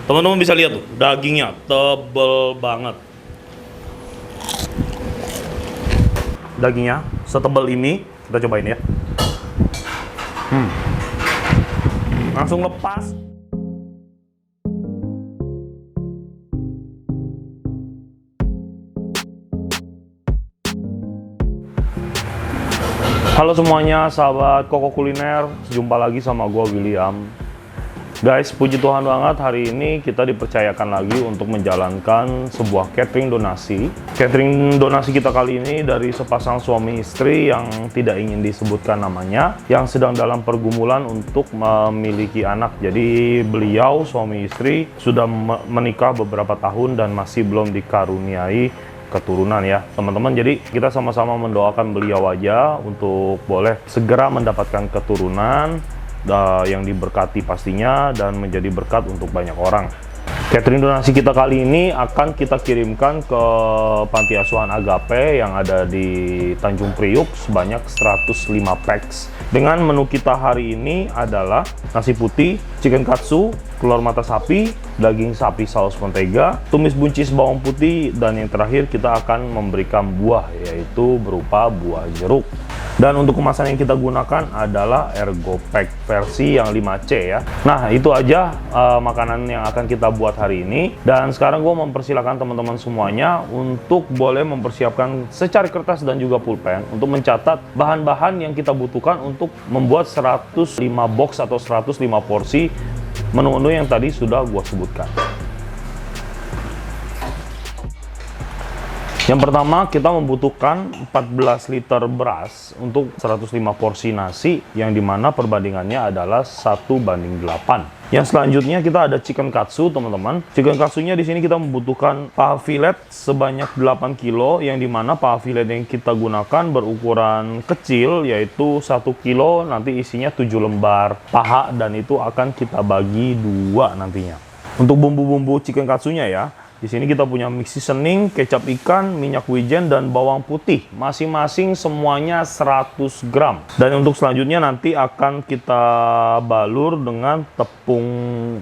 Teman-teman bisa lihat tuh, dagingnya tebel banget. Dagingnya setebal ini, kita cobain ya. Langsung lepas. Halo semuanya, sahabat Koko Kuliner, jumpa lagi sama gua William. Guys, puji Tuhan banget hari ini kita dipercayakan lagi untuk menjalankan sebuah catering donasi. Catering donasi kita kali ini dari sepasang suami istri yang tidak ingin disebutkan namanya, yang sedang dalam pergumulan untuk memiliki anak. Jadi beliau suami istri sudah menikah beberapa tahun dan masih belum dikaruniai keturunan ya teman-teman. Jadi kita sama-sama mendoakan beliau aja untuk boleh segera mendapatkan keturunan yang diberkati pastinya dan menjadi berkat untuk banyak orang. Catering donasi kita kali ini akan kita kirimkan ke Panti Asuhan Agape yang ada di Tanjung Priuk sebanyak 105 packs. Dengan menu kita hari ini adalah nasi putih, chicken katsu, telur mata sapi, daging sapi saus mentega, tumis buncis bawang putih, dan yang terakhir kita akan memberikan buah, yaitu berupa buah jeruk. Dan untuk kemasan yang kita gunakan adalah Ergo Pack versi yang 5C ya. Nah itu aja makanan yang akan kita buat hari ini. Dan sekarang gue mempersilahkan teman-teman semuanya untuk boleh mempersiapkan secari kertas dan juga pulpen untuk mencatat bahan-bahan yang kita butuhkan untuk membuat 105 box atau 105 porsi menu-menu yang tadi sudah gue sebutkan. Yang pertama, kita membutuhkan 14 liter beras untuk 105 porsi nasi, yang dimana perbandingannya adalah 1:8. Yang selanjutnya kita ada chicken katsu, teman-teman. Chicken katsunya di sini kita membutuhkan paha filet sebanyak 8 kilo, yang dimana paha filet yang kita gunakan berukuran kecil, yaitu 1 kilo, nanti isinya 7 lembar paha, dan itu akan kita bagi 2 nantinya. Untuk bumbu-bumbu chicken katsunya ya, di sini kita punya mix seasoning, kecap ikan, minyak wijen, dan bawang putih. Masing-masing semuanya 100 gram. Dan untuk selanjutnya nanti akan kita balur dengan tepung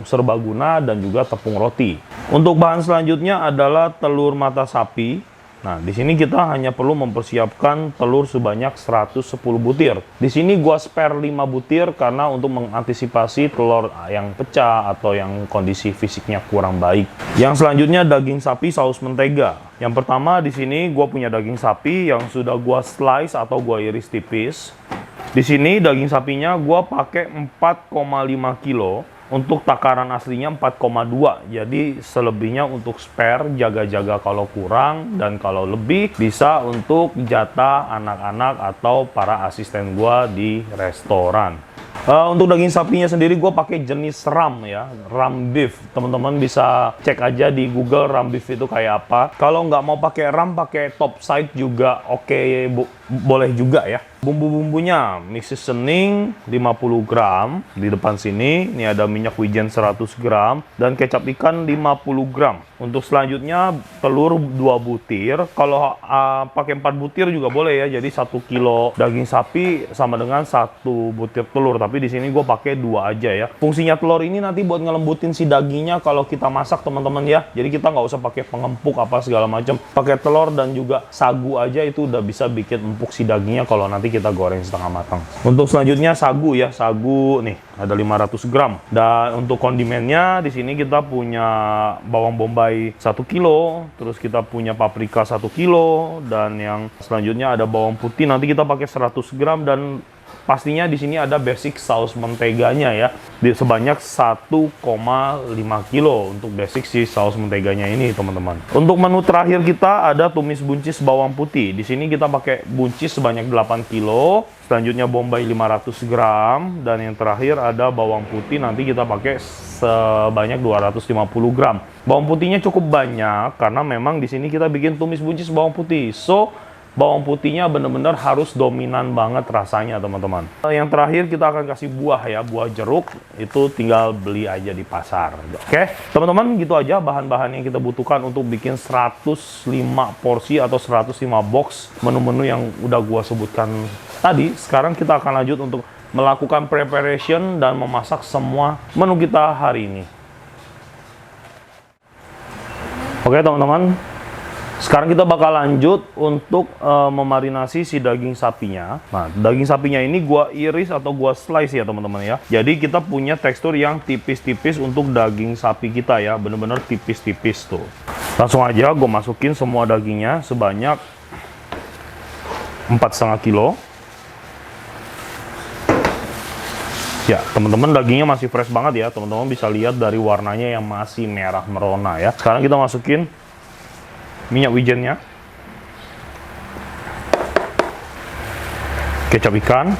serbaguna dan juga tepung roti. Untuk bahan selanjutnya adalah telur mata sapi. Nah, di sini kita hanya perlu mempersiapkan telur sebanyak 110 butir. Di sini gua spare 5 butir karena untuk mengantisipasi telur yang pecah atau yang kondisi fisiknya kurang baik. Yang selanjutnya daging sapi saus mentega. Yang pertama di sini gua punya daging sapi yang sudah gua slice atau gua iris tipis. Di sini daging sapinya gua pakai 4,5 kilo. Untuk takaran aslinya 4,2, jadi selebihnya untuk spare, jaga-jaga kalau kurang, dan kalau lebih bisa untuk jatah anak-anak atau para asisten gua di restoran. Untuk daging sapinya sendiri gue pakai jenis ram ya, ram beef. Teman-teman bisa cek aja di Google ram beef itu kayak apa. Kalau nggak mau pakai ram, pakai top side juga oke, boleh juga ya. Bumbu-bumbunya mix seasoning 50 gram di depan sini. Ini ada minyak wijen 100 gram dan kecap ikan 50 gram. Untuk selanjutnya telur 2 butir. Kalau pakai 4 butir juga boleh ya. Jadi 1 kilo daging sapi sama dengan 1 butir telur. Tapi di sini gue pakai 2 aja ya. Fungsinya telur ini nanti buat ngelembutin si dagingnya kalau kita masak teman-teman ya. Jadi kita nggak usah pakai pengempuk apa segala macam. Pakai telur dan juga sagu aja itu udah bisa bikin empuk si dagingnya kalau nanti kita goreng setengah matang. Untuk selanjutnya sagu ya, sagu nih ada 500 gram. Dan untuk kondimennya di sini kita punya bawang bombay 1 kilo, terus kita punya paprika 1 kilo, dan yang selanjutnya ada bawang putih nanti kita pakai 100 gram, dan pastinya di sini ada basic saus menteganya ya, sebanyak 1,5 kilo untuk basic si saus menteganya ini teman-teman. Untuk menu terakhir kita ada tumis buncis bawang putih. Di sini kita pakai buncis sebanyak 8 kilo, selanjutnya bombay 500 gram, dan yang terakhir ada bawang putih nanti kita pakai sebanyak 250 gram. Bawang putihnya cukup banyak karena memang di sini kita bikin tumis buncis bawang putih. So bawang putihnya benar-benar harus dominan banget rasanya teman-teman. Yang terakhir kita akan kasih buah ya, buah jeruk. Itu tinggal beli aja di pasar. Oke teman-teman, gitu aja bahan-bahan yang kita butuhkan untuk bikin 105 porsi atau 105 box menu-menu yang udah gua sebutkan tadi. Sekarang kita akan lanjut untuk melakukan preparation dan memasak semua menu kita hari ini. Oke teman-teman, sekarang kita bakal lanjut untuk memarinasi si daging sapinya. Nah, daging sapinya ini gua iris atau gua slice ya teman-teman ya. Jadi kita punya tekstur yang tipis-tipis untuk daging sapi kita ya, bener-bener tipis-tipis tuh. Langsung aja gue masukin semua dagingnya sebanyak 4,5 kilo. Ya, teman-teman, dagingnya masih fresh banget ya. Teman-teman bisa lihat dari warnanya yang masih merah merona ya. Sekarang kita masukin minyak wijennya, kecap ikan.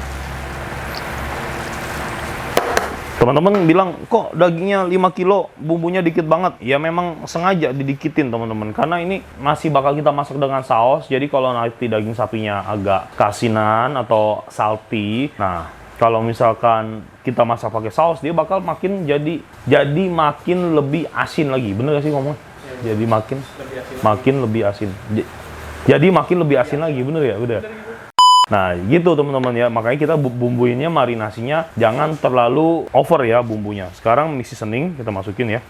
Teman-teman bilang, kok dagingnya 5 kilo, bumbunya dikit banget. Ya memang sengaja didikitin teman-teman, karena ini masih bakal kita masak dengan saus. Jadi kalau nanti daging sapinya agak kasinan atau salty, nah kalau misalkan kita masak pakai saus, dia bakal makin jadi makin lebih asin lagi. Bener gak sih ngomong? Ya, jadi makin lebih asin. Jadi makin lebih asin lagi, bener ya? Udah. Nah, gitu teman-teman ya. Makanya kita bumbuinnya, marinasinya jangan terlalu over ya bumbunya. Sekarang mixi sening kita masukin ya.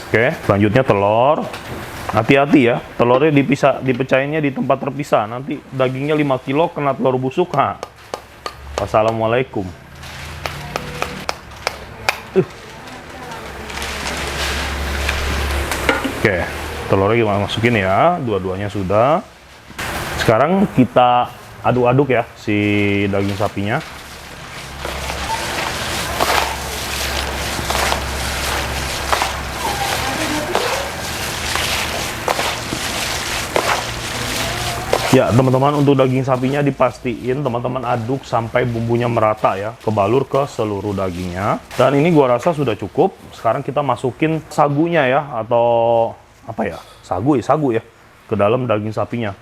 Oke, selanjutnya telur. Hati-hati ya, telurnya dipecahinnya di tempat terpisah. Nanti dagingnya 5 kilo kena telur busuk. Ha. Wassalamualaikum. Oke, telurnya kita masukin ya, dua-duanya sudah. Sekarang kita aduk-aduk ya si daging sapinya. Ya teman-teman, untuk daging sapinya dipastiin teman-teman aduk sampai bumbunya merata ya, kebalur ke seluruh dagingnya. Dan ini gua rasa sudah cukup. Sekarang kita masukin sagunya ya, atau apa ya, sagu ya ke dalam daging sapinya.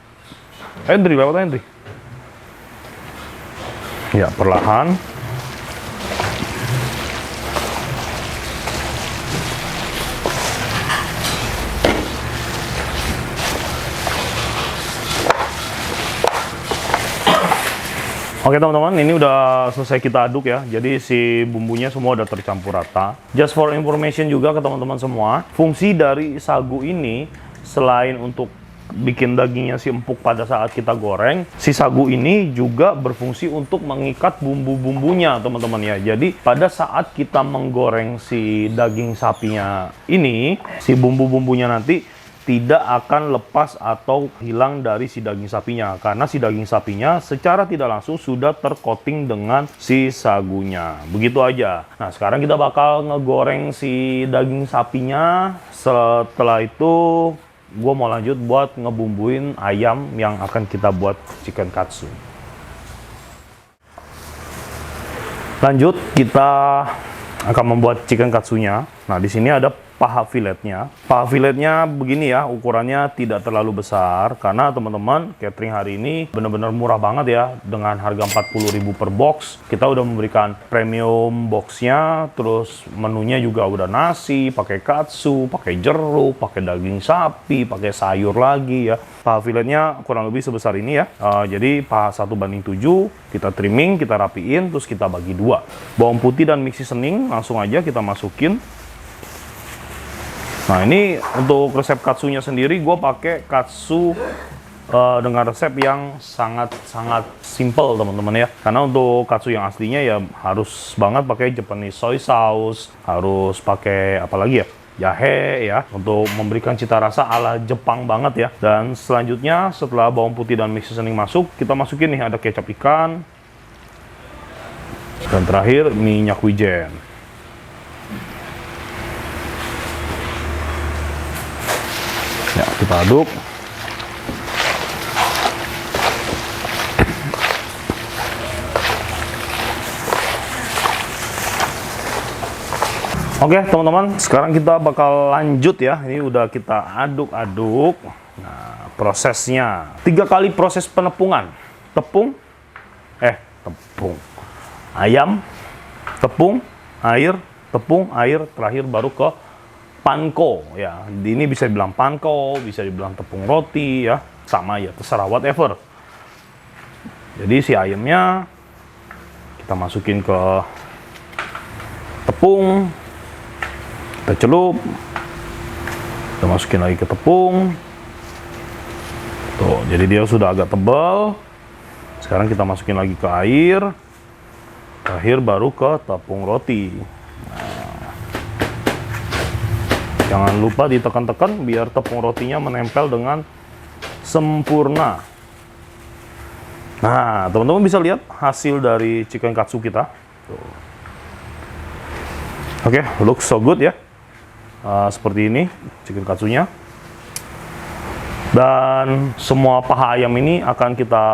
Hendri, lewat Hendri. Ya, perlahan. Oke teman-teman, ini udah selesai kita aduk ya. Jadi si bumbunya semua udah tercampur rata. Just for information juga ke teman-teman semua, fungsi dari sagu ini selain untuk bikin dagingnya si empuk pada saat kita goreng, si sagu ini juga berfungsi untuk mengikat bumbu-bumbunya teman-teman ya. Jadi pada saat kita menggoreng si daging sapinya ini, si bumbu-bumbunya nanti tidak akan lepas atau hilang dari si daging sapinya, karena si daging sapinya secara tidak langsung sudah tercoating dengan si sagunya. Begitu aja. Nah, sekarang kita bakal ngegoreng si daging sapinya. Setelah itu gue mau lanjut buat ngebumbuin ayam yang akan kita buat chicken katsu. Lanjut, kita akan membuat chicken katsunya. Nah, di sini ada paha filetnya. Paha filetnya begini ya, ukurannya tidak terlalu besar, karena teman-teman catering hari ini benar-benar murah banget ya, dengan harga 40.000 per box. Kita udah memberikan premium boxnya, terus menunya juga udah nasi, pakai katsu, pakai jeruk, pakai daging sapi, pakai sayur lagi ya. Paha filetnya kurang lebih sebesar ini ya. Jadi paha 1:7, kita trimming, kita rapiin, terus kita bagi dua. Bawang putih dan mixi sening langsung aja kita masukin. Nah, ini untuk resep katsunya sendiri gue pakai katsu dengan resep yang sangat simple teman-teman ya. Karena untuk katsu yang aslinya ya harus banget pakai Japanese soy sauce, harus pakai apa lagi ya, jahe ya, untuk memberikan cita rasa ala Jepang banget ya. Dan selanjutnya setelah bawang putih dan mixi sening masuk, kita masukin nih ada kecap ikan, dan terakhir minyak wijen. Ya, kita aduk. Oke teman-teman, sekarang kita bakal lanjut ya. Ini udah kita aduk-aduk. Nah, prosesnya 3 kali proses penepungan. Tepung, ayam, tepung, air, terakhir baru ke panko ya. Ini bisa dibilang panko, bisa dibilang tepung roti ya, sama ya, terserah whatever. Jadi si ayamnya kita masukin ke tepung, kita celup, Kita masukin lagi ke tepung. Tuh, jadi dia sudah agak tebal. Sekarang kita masukin lagi ke air. Terakhir baru ke tepung roti. Nah, jangan lupa ditekan-tekan biar tepung rotinya menempel dengan sempurna. Nah, teman-teman bisa lihat hasil dari chicken katsu kita. Tuh. Oke, looks so good ya. Seperti ini chicken katsunya. Dan semua paha ayam ini akan kita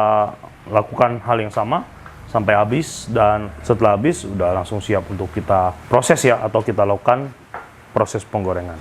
lakukan hal yang sama sampai habis, dan setelah habis udah langsung siap untuk kita proses ya, atau kita lakukan proses penggorengan.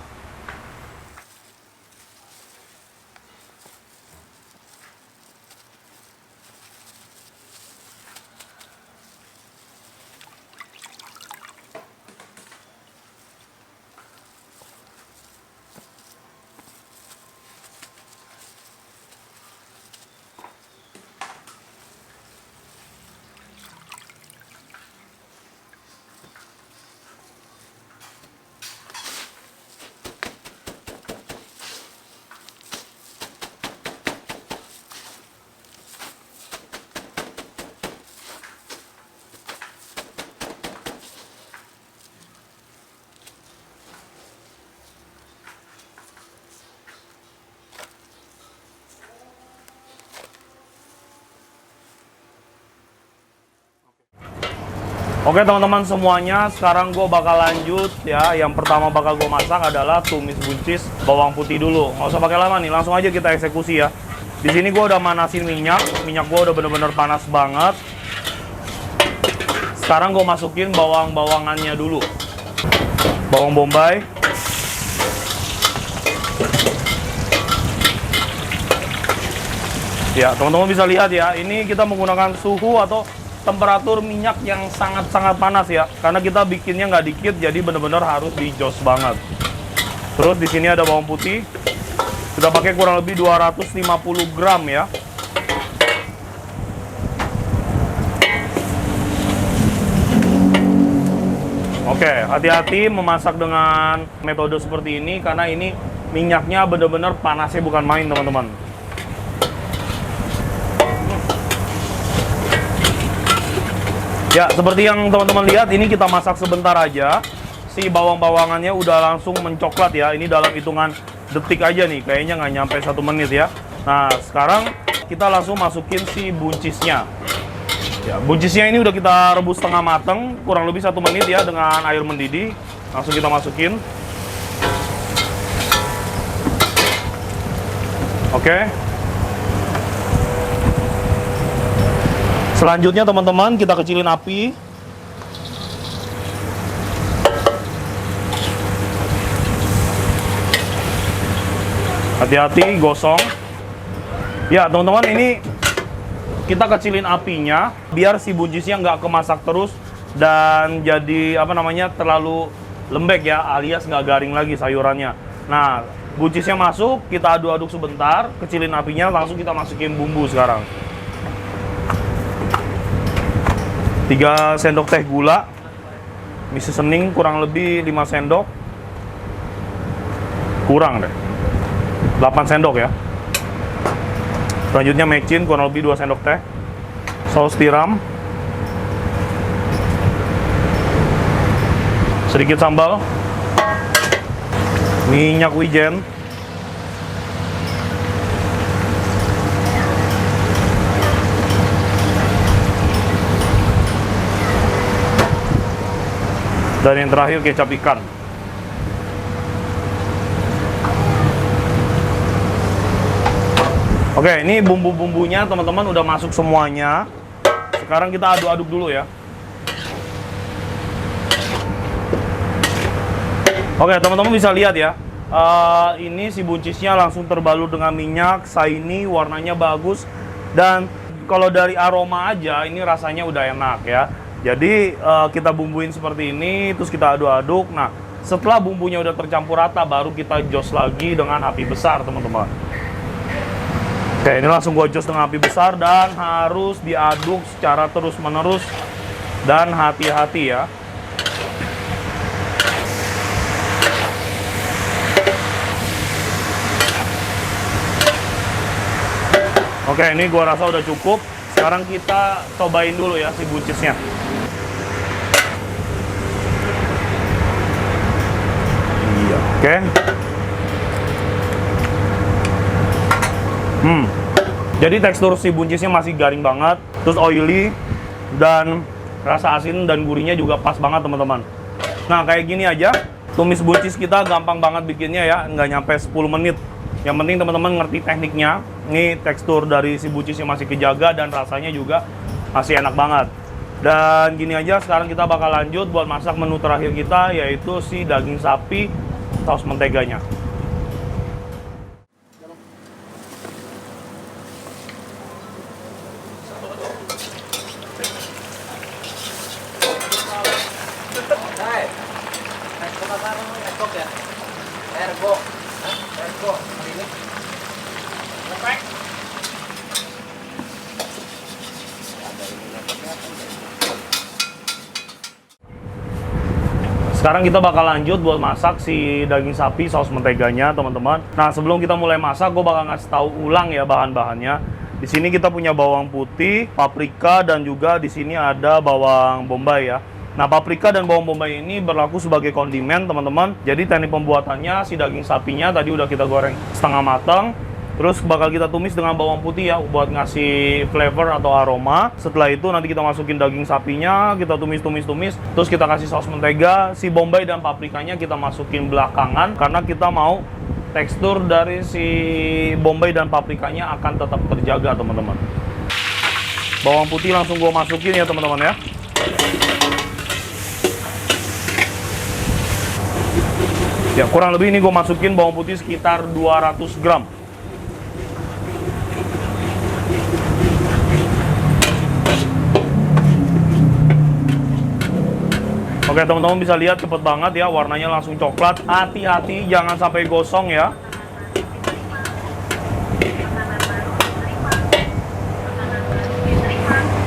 Oke teman-teman semuanya, sekarang gue bakal lanjut ya. Yang pertama bakal gue masak adalah tumis buncis bawang putih dulu. Nggak usah pakai lama nih, langsung aja kita eksekusi ya. Di sini gue udah manasin minyak gue udah bener-bener panas banget. Sekarang gue masukin bawang-bawangannya dulu. Bawang bombay. Ya teman-teman bisa lihat ya, ini kita menggunakan suhu atau temperatur minyak yang sangat-sangat panas ya, karena kita bikinnya nggak dikit, jadi bener-bener harus dijos banget. Terus di sini ada bawang putih, kita pakai kurang lebih 250 gram ya. Oke, hati-hati memasak dengan metode seperti ini, karena ini minyaknya bener-bener panasnya bukan main teman-teman. Ya, seperti yang teman-teman lihat, ini kita masak sebentar aja. Si bawang-bawangannya udah langsung mencoklat ya. Ini dalam hitungan detik aja nih, kayaknya nggak nyampe 1 menit ya. Nah, sekarang kita langsung masukin si buncisnya. Ya, buncisnya ini udah kita rebus setengah mateng, kurang lebih 1 menit ya, dengan air mendidih. Langsung kita masukin. Oke. Selanjutnya teman-teman, kita kecilin api. Hati-hati gosong. Ya teman-teman, ini kita kecilin apinya biar si buncisnya nggak kemasak terus dan jadi terlalu lembek ya, alias nggak garing lagi sayurannya. Nah, buncisnya masuk, kita aduk-aduk sebentar, kecilin apinya, langsung kita masukin bumbu sekarang. 3 sendok teh gula, mie seasoning kurang lebih 5 sendok, kurang deh, 8 sendok ya. Selanjutnya mecin kurang lebih 2 sendok teh, saus tiram, sedikit sambal, minyak wijen, dan yang terakhir kecap ikan. Oke, ini bumbu-bumbunya teman-teman udah masuk semuanya. Sekarang kita aduk-aduk dulu ya. Oke, teman-teman bisa lihat ya. Ini si buncisnya langsung terbalut dengan minyak, shiny, warnanya bagus. Dan kalau dari aroma aja, ini rasanya udah enak ya. Jadi kita bumbuin seperti ini, terus kita aduk-aduk. Nah, setelah bumbunya udah tercampur rata, baru kita jos lagi dengan api besar, teman-teman. Oke, ini langsung gua jos dengan api besar dan harus diaduk secara terus-menerus dan hati-hati ya. Oke, ini gua rasa udah cukup. Sekarang kita cobain dulu ya si buncisnya. Iya, oke. Jadi tekstur si buncisnya masih garing banget, terus oily, dan rasa asin dan gurihnya juga pas banget teman-teman. Nah, kayak gini aja, tumis buncis kita gampang banget bikinnya ya, nggak nyampe 10 menit. Yang penting teman-teman ngerti tekniknya. Ini tekstur dari si buncisnya masih kejaga dan rasanya juga masih enak banget. Dan gini aja, sekarang kita bakal lanjut buat masak menu terakhir kita, yaitu si daging sapi saus menteganya. Sekarang kita bakal lanjut buat masak si daging sapi saus menteganya, teman-teman. Nah, sebelum kita mulai masak, gue bakal ngasih tahu ulang ya bahan-bahannya. Di sini kita punya bawang putih, paprika, dan juga di sini ada bawang bombay ya. Nah, paprika dan bawang bombay ini berlaku sebagai kondimen, teman-teman. Jadi teknik pembuatannya, si daging sapinya tadi udah kita goreng setengah matang. Terus bakal kita tumis dengan bawang putih ya, buat ngasih flavor atau aroma. Setelah itu nanti kita masukin daging sapinya, kita tumis. Terus kita kasih saus mentega. Si bombay dan paprikanya kita masukin belakangan, karena kita mau tekstur dari si bombay dan paprikanya akan tetap terjaga, teman-teman. Bawang putih langsung gue masukin ya, teman-teman ya. Ya, kurang lebih ini gue masukin bawang putih sekitar 200 gram. Oke, teman-teman bisa lihat cepet banget ya, warnanya langsung coklat. Hati-hati jangan sampai gosong ya.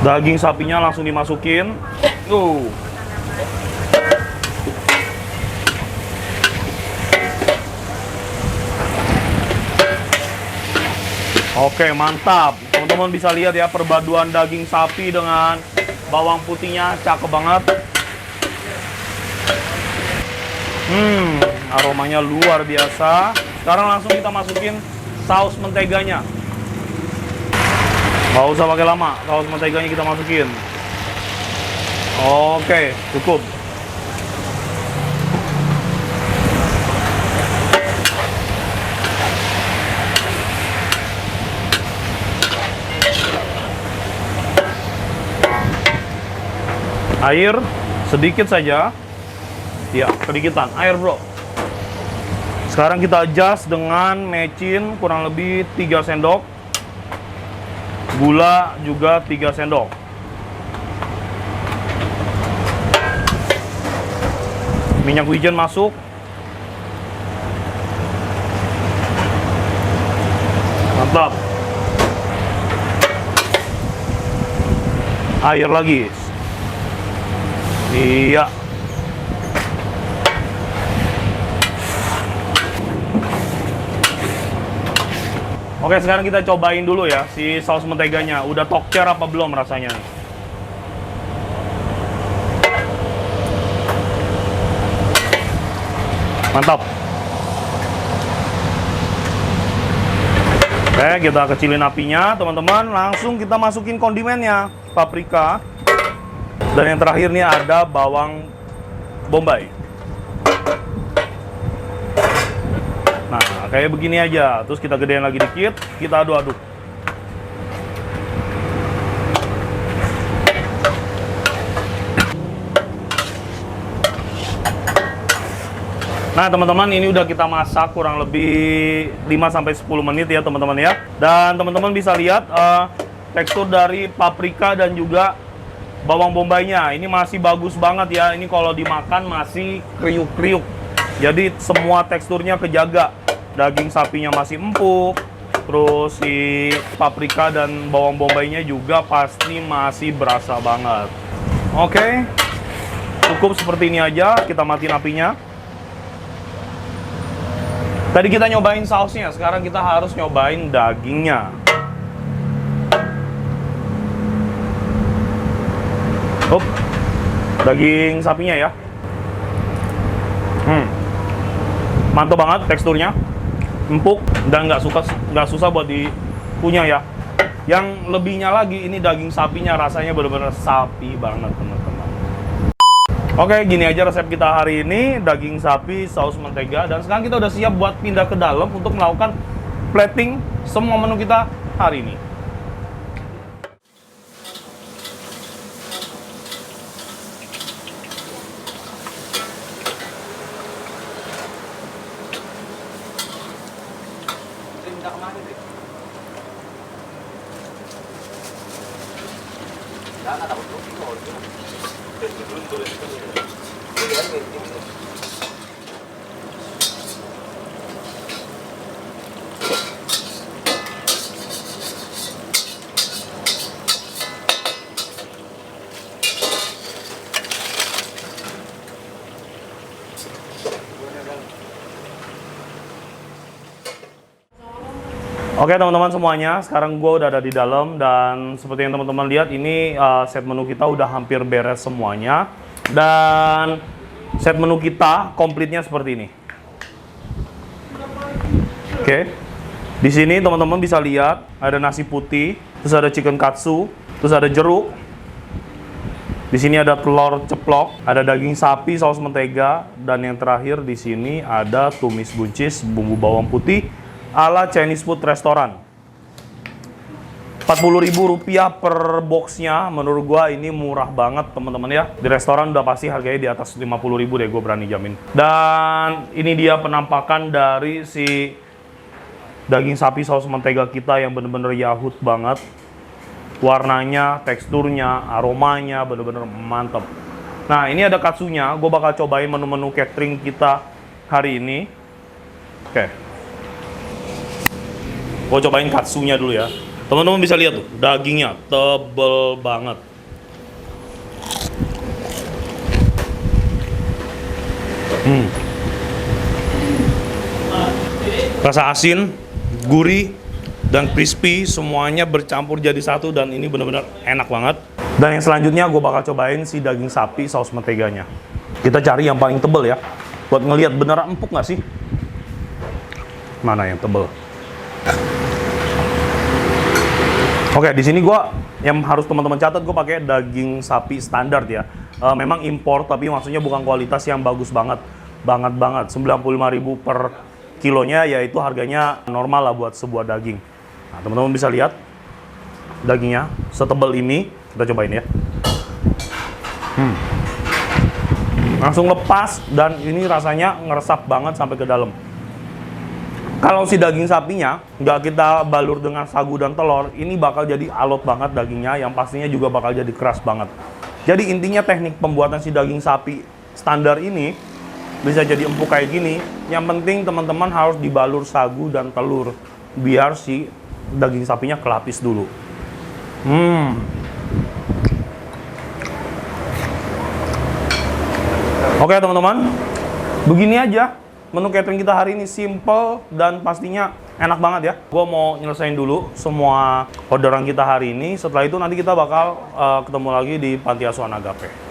Daging sapinya langsung dimasukin. Oke, mantap. Teman-teman bisa lihat ya, perpaduan daging sapi dengan bawang putihnya cakep banget. Aromanya luar biasa. Sekarang langsung kita masukin saus menteganya. Nggak usah pakai lama, saus menteganya kita masukin. Oke, cukup. Air sedikit saja. Ya, sedikitan air, bro. Sekarang kita adjust dengan mecin kurang lebih 3 sendok. Gula juga 3 sendok. Minyak wijen masuk. Mantap. Air lagi. Iya. Oke, sekarang kita cobain dulu ya si saus menteganya. Udah tokcer apa belum rasanya? Mantap. Oke, kita kecilin apinya, teman-teman. Langsung kita masukin kondimennya. Paprika. Dan yang terakhir nih ada bawang bombay. Nah, kayak begini aja. Terus kita gedein lagi dikit, kita aduk-aduk. Nah, teman-teman, ini udah kita masak kurang lebih 5-10 menit ya, teman-teman ya. Dan teman-teman bisa lihat tekstur dari paprika dan juga bawang bombaynya. Ini masih bagus banget ya. Ini kalau dimakan masih kriuk-kriuk. Jadi semua teksturnya kejaga. Daging sapinya masih empuk. Terus si paprika dan bawang bombaynya juga pasti masih berasa banget. Oke. Cukup seperti ini aja. Kita matiin apinya. Tadi kita nyobain sausnya. Sekarang kita harus nyobain dagingnya. Up, daging sapinya ya. Mantap banget teksturnya, empuk dan nggak susah buat dipunya ya. Yang lebihnya lagi ini daging sapinya rasanya benar-benar sapi banget teman-teman. Oke, gini aja resep kita hari ini, daging sapi saus mentega, dan sekarang kita udah siap buat pindah ke dalam untuk melakukan plating semua menu kita hari ini. Oke teman-teman semuanya, sekarang gue udah ada di dalam dan seperti yang teman-teman lihat ini set menu kita udah hampir beres semuanya dan set menu kita komplitnya seperti ini. Oke, di sini teman-teman bisa lihat ada nasi putih, terus ada chicken katsu, terus ada jeruk. Di sini ada telur ceplok, ada daging sapi saus mentega, dan yang terakhir di sini ada tumis buncis bumbu bawang putih ala Chinese food restoran. Rp40.000 per boxnya, menurut gua ini murah banget teman-teman ya. Di restoran udah pasti harganya di atas 50.000 deh, gue berani jamin. Dan ini dia penampakan dari si daging sapi saus mentega kita yang bener-bener yahut banget. Warnanya, teksturnya, aromanya bener-bener mantep. Nah ini ada katsunya, gue bakal cobain menu-menu catering kita hari ini. Oke. Gue cobain katsunya dulu ya. Teman-teman bisa lihat tuh, dagingnya tebel banget. Rasa asin, gurih, dan crispy semuanya bercampur jadi satu dan ini benar-benar enak banget. Dan yang selanjutnya gue bakal cobain si daging sapi saus menteganya. Kita cari yang paling tebel ya, buat ngelihat beneran empuk nggak sih. Mana yang tebel? Oke, di sini yang harus teman-teman catat, gue pakai daging sapi standar ya. Memang impor, tapi maksudnya bukan kualitas yang bagus banget, banget. 95.000 per kilonya, yaitu harganya normal lah buat sebuah daging. Nah, teman-teman bisa lihat dagingnya setebal ini. Kita cobain ya. Langsung lepas dan ini rasanya ngeresap banget sampai ke dalam. Kalau si daging sapinya nggak kita balur dengan sagu dan telur, ini bakal jadi alot banget dagingnya, yang pastinya juga bakal jadi keras banget. Jadi intinya teknik pembuatan si daging sapi standar ini bisa jadi empuk kayak gini. Yang penting teman-teman harus dibalur sagu dan telur biar si daging sapinya kelapis dulu. Oke teman-teman, begini aja. Menu catering kita hari ini simple dan pastinya enak banget ya. Gue mau nyelesain dulu semua orderan kita hari ini. Setelah itu nanti kita bakal ketemu lagi di Panti Asuhan Agape.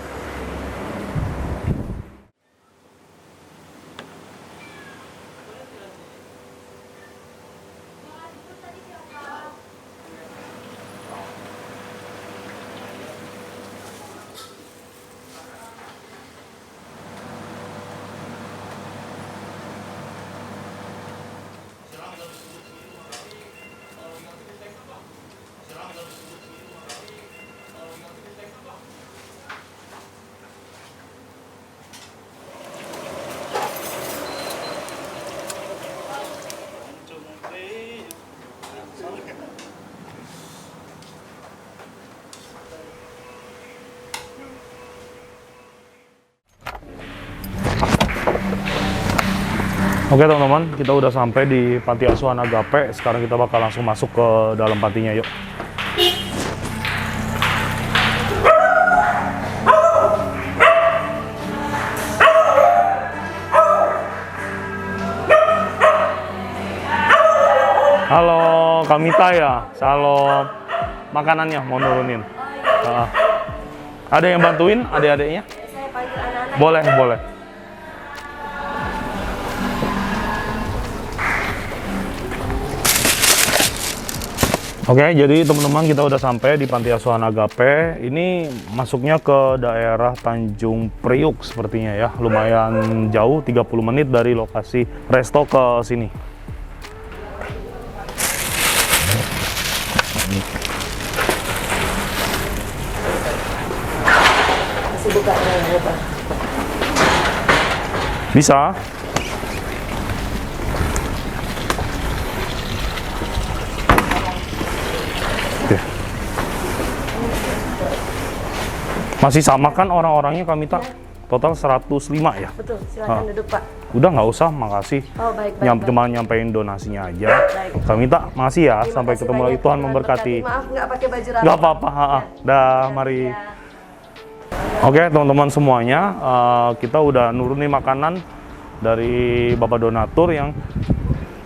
Oke teman-teman, kita udah sampai di Panti Asuhan Agape. Sekarang kita bakal langsung masuk ke dalam pantinya, yuk. Halo, Kamita ya? Shalom. Makanannya mau nurunin. Ada yang bantuin adik-adiknya? Saya panggil anak-anak. Boleh, boleh. Oke, jadi teman-teman kita udah sampai di Panti Asuhan Agape. Ini masuknya ke daerah Tanjung Priuk sepertinya ya. Lumayan jauh, 30 menit dari lokasi resto ke sini. Masih buka ya, Pak. Bisa. Oke. Masih sama kan orang-orangnya Kak Mita? Total 105 ya? Betul, silakan duduk Pak. Udah nggak usah, makasih. Oh baik, baik, baik. Cuma nyampein donasinya aja. Baik. Kak Mita, makasih ya. Terima Sampai kasih ketemu banyak, lagi. Tuhan memberkati. Maaf nggak pakai baju rapi. Nggak apa-apa. Dah, mari. Oke, teman-teman semuanya, kita udah nurunin makanan dari Bapak Donatur yang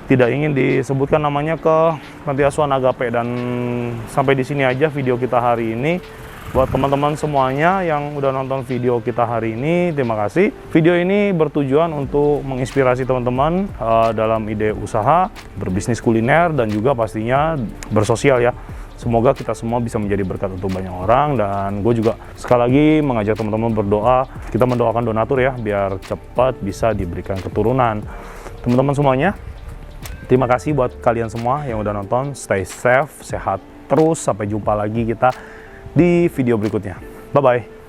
tidak ingin disebutkan namanya ke Panti Asuhan Agape. Dan sampai di sini aja video kita hari ini. Buat teman-teman semuanya yang udah nonton video kita hari ini, terima kasih. Video ini bertujuan untuk menginspirasi teman-teman dalam ide usaha, berbisnis kuliner, dan juga pastinya bersosial ya. Semoga kita semua bisa menjadi berkat untuk banyak orang, dan gue juga sekali lagi mengajak teman-teman berdoa. Kita mendoakan donatur ya, biar cepat bisa diberikan keturunan. Teman-teman semuanya, terima kasih buat kalian semua yang udah nonton. Stay safe, sehat terus. Sampai jumpa lagi kita di video berikutnya. Bye-bye.